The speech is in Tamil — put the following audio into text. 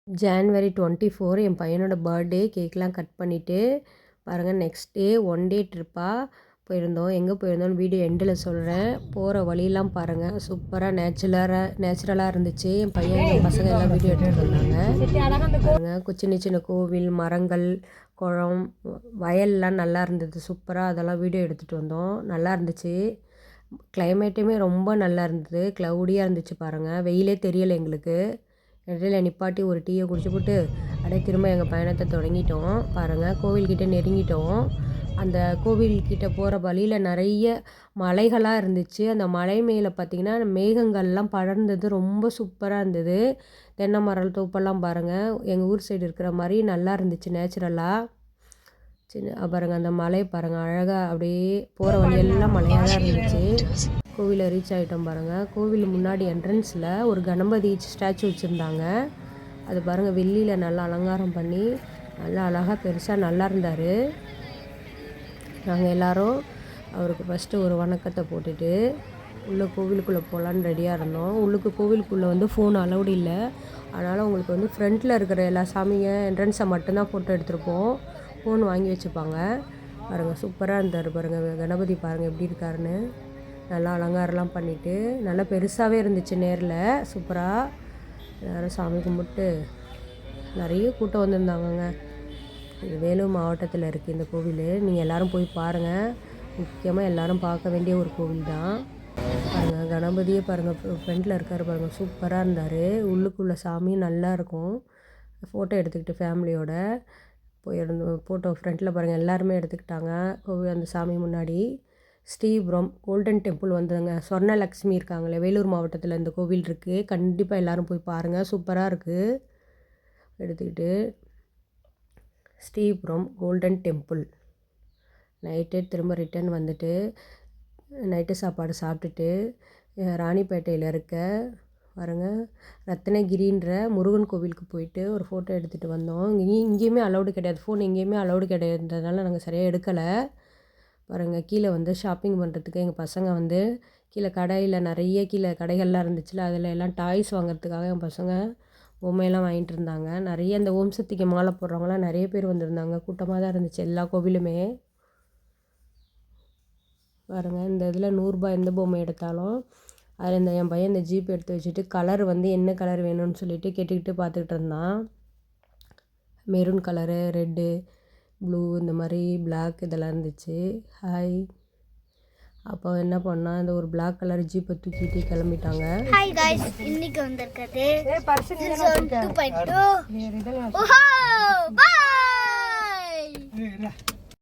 ஜான்வரி 24 என் பையனோட பர்த்டே. கேக்லாம் கட் பண்ணிவிட்டு பாருங்கள், நெக்ஸ்ட் டே 1 டே ட்ரிப்பாக போயிருந்தோம். எங்கே போயிருந்தோம்னு வீடியோ எண்டில் சொல்கிறேன். போகிற வழியெல்லாம் பாருங்கள், சூப்பராக நேச்சுரலாக இருந்துச்சு. என் பையன் என் பசங்க எல்லாம் வீடியோ எடுத்துகிட்டு வந்தாங்க. பாருங்கள், சின்ன சின்ன கோவில், மரங்கள், குளம், வயல்லாம் நல்லா இருந்தது. சூப்பராக அதெல்லாம் வீடியோ எடுத்துகிட்டு வந்தோம். நல்லா இருந்துச்சு. கிளைமேட்டுமே ரொம்ப நல்லா இருந்தது. க்ளவுடியாக இருந்துச்சு பாருங்கள். வெயிலே தெரியலை எங்களுக்கு. இடையில நிப்பாட்டி ஒரு டீயை குடிச்சுப்புட்டு அப்படியே திரும்ப எங்கள் பயணத்தை தொடங்கிட்டோம். பாருங்கள், கோவில்கிட்ட நெருங்கிட்டோம். அந்த கோவில்கிட்ட போகிற வழியில் நிறைய மலைகளாக இருந்துச்சு. அந்த மலை மேலே பார்த்திங்கன்னா மேகங்கள்லாம் படர்ந்தது. ரொம்ப சூப்பராக இருந்தது. தென்னை மரம் தோப்பெல்லாம் பாருங்கள், எங்கள் ஊர் சைடு இருக்கிற மாதிரி நல்லா இருந்துச்சு நேச்சுரலாக. பாருங்கள், அந்த மலை பாருங்கள், அழகாக அப்படியே போகிற வழியெல்லாம் மலையாக தான் இருந்துச்சு. கோவிலை ரீச் ஆகிட்டோம் பாருங்கள். கோவில் முன்னாடி என்ட்ரன்ஸில் ஒரு கணபதி ஸ்டாச்சு வச்சுருந்தாங்க. அது பாருங்கள், வெள்ளியில் நல்லா அலங்காரம் பண்ணி நல்லா அழகாக பெருசாக நல்லா இருந்தார். நாங்கள் எல்லோரும் அவருக்கு ஃபஸ்ட்டு ஒரு வணக்கத்தை போட்டுட்டு உள்ளே கோவிலுக்குள்ளே போகலான்னு ரெடியாக இருந்தோம். உள்ளுக்கு கோவிலுக்குள்ளே ஃபோன் அலௌடு இல்லை. அதனால் உங்களுக்கு ஃப்ரண்ட்டில் இருக்கிற எல்லா சாமிங்க என்ட்ரன்ஸை மட்டும்தான் ஃபோட்டோ எடுத்துருப்போம். ஃபோன் வாங்கி வச்சுப்பாங்க. பாருங்கள், சூப்பராக இருந்தார் பாருங்கள். கணபதி பாருங்கள் எப்படி இருக்காருன்னு. நல்லா அலங்காரம்லாம் பண்ணிவிட்டு நல்லா பெருசாகவே இருந்துச்சு நேரில். சூப்பராக எல்லோரும் சாமி கும்பிட்டு நிறைய கூட்டம் வந்திருந்தாங்கங்க. இது வேலூர் மாவட்டத்தில் இருக்குது இந்த கோவில். நீங்கள் எல்லோரும் போய் பாருங்கள். முக்கியமாக எல்லோரும் பார்க்க வேண்டிய ஒரு கோவில் தான். பாருங்கள், கணபதியே பாருங்கள் ஃப்ரண்ட்டில் இருக்கார் பாருங்கள். சூப்பராக இருந்தார். உள்ளுக்குள்ளே சாமியும் நல்லா இருக்கும். ஃபோட்டோ எடுத்துக்கிட்டு ஃபேமிலியோட போயிருந்தோம். ஃபோட்டோ ஃப்ரண்ட்டில் பாருங்கள் எல்லாருமே எடுத்துக்கிட்டாங்க கோவில் அந்த சாமி முன்னாடி. ஸ்ரீபுரம் கோல்டன் டெம்பிள் வந்துங்க. சொர்ணலக்ஷ்மி இருக்காங்களே, வேலூர் மாவட்டத்தில் இந்த கோவில் இருக்குது. கண்டிப்பாக எல்லோரும் போய் பாருங்கள், சூப்பராக இருக்குது. எடுத்துக்கிட்டு ஸ்ரீபுரம் கோல்டன் டெம்பிள் நைட்டு திரும்ப ரிட்டன் வந்துட்டு நைட்டு சாப்பாடு சாப்பிட்டுட்டு ராணிப்பேட்டையில் இருக்க பாருங்கள் ரத்னகிரின்ற முருகன் கோவிலுக்கு போயிட்டு ஒரு ஃபோட்டோ எடுத்துகிட்டு வந்தோம். இங்கேயுமே அலௌடு கிடையாது, ஃபோன் எங்கேயுமே அலௌடு கிடையாதுன்றதுனால நாங்கள் சரியாக எடுக்கலை. பாருங்கள், கீழே ஷாப்பிங் பண்ணுறதுக்கு எங்கள் பசங்க கீழே கடையில் நிறைய கீழே கடைகள்லாம் இருந்துச்சுல, அதில் எல்லாம் டாய்ஸ் வாங்குறதுக்காக என் பசங்க பொம்மையெல்லாம் வாங்கிட்டு இருந்தாங்க. நிறைய இந்த ஓம் சக்திக்கு மாலை போடுறவங்களாம் நிறைய பேர் வந்திருந்தாங்க. கூட்டமாக தான் இருந்துச்சு எல்லா கோவிலுமே. பாருங்கள், இந்த இதில் 100 ரூபாய் எந்த பொம்மை எடுத்தாலும் அதில் என் பையன் இந்த ஜீப் எடுத்து வச்சுட்டு கலர் என்ன கலர் வேணும்னு சொல்லிட்டு கேட்டுக்கிட்டு பார்த்துக்கிட்டு இருந்தான். மெரூன் கலரு, ரெட்டு, ப்ளூ, இந்த மாதிரி பிளாக் இதெல்லாம் இருந்துச்சு. ஹாய், அப்போ என்ன பண்ணால் இந்த ஒரு பிளாக் கலர் ஜீப்பை தூக்கிட்டு கிளம்பிட்டாங்க. ஹாய் गाइस, இன்னைக்கு வந்திருக்கிறது 2.2. ஓஹோ, பை.